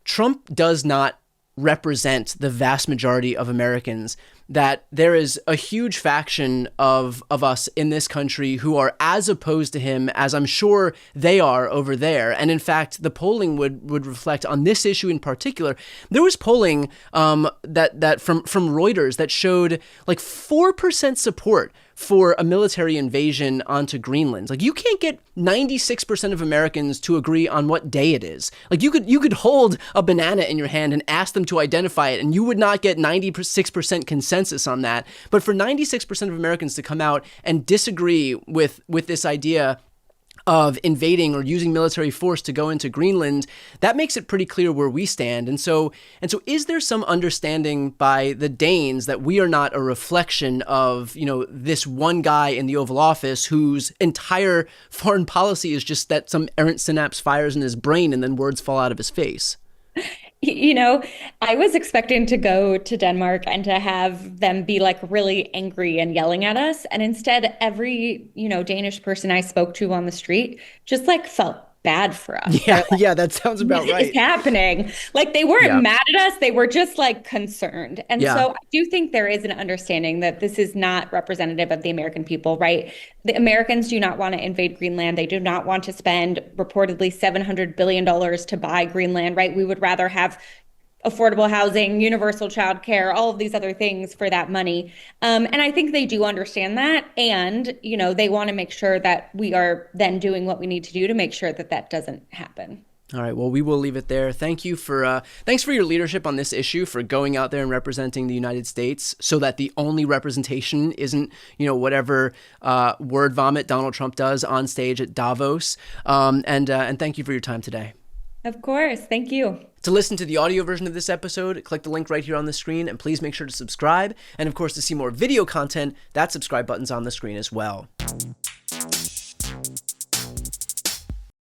Trump does not represent the vast majority of Americans, that there is a huge faction of us in this country who are as opposed to him as I'm sure they are over there? And in fact, the polling would reflect on this issue in particular. There was polling that from Reuters that showed 4% support for a military invasion onto Greenland. You can't get 96% of Americans to agree on what day it is. You could hold a banana in your hand and ask them to identify it, and you would not get 96% consensus on that. But for 96% of Americans to come out and disagree with this idea of invading or using military force to go into Greenland, that makes it pretty clear where we stand. And so is there some understanding by the Danes that we are not a reflection of, this one guy in the Oval Office whose entire foreign policy is just that some errant synapse fires in his brain and then words fall out of his face? You know, I was expecting to go to Denmark and to have them be like really angry and yelling at us. And instead, every, Danish person I spoke to on the street just like felt bad for us. They're Yeah, like, yeah, that sounds about what is right. happening? Like they weren't Yeah, mad at us, they were just like concerned. And yeah. so I do think there is an understanding that this is not representative of the American people, right? The Americans do not want to invade Greenland. They do not want to spend reportedly $700 billion to buy Greenland, right? We would rather have affordable housing, universal childcare, all of these other things for that money. And I think they do understand that. And, they want to make sure that we are then doing what we need to do to make sure that that doesn't happen. All right. Well, we will leave it there. Thanks for your leadership on this issue, for going out there and representing the United States, so that the only representation isn't, whatever word vomit Donald Trump does on stage at Davos. And thank you for your time today. Of course. Thank you. To listen to the audio version of this episode, click the link right here on the screen, and please make sure to subscribe. And of course, to see more video content, that subscribe button's on the screen as well.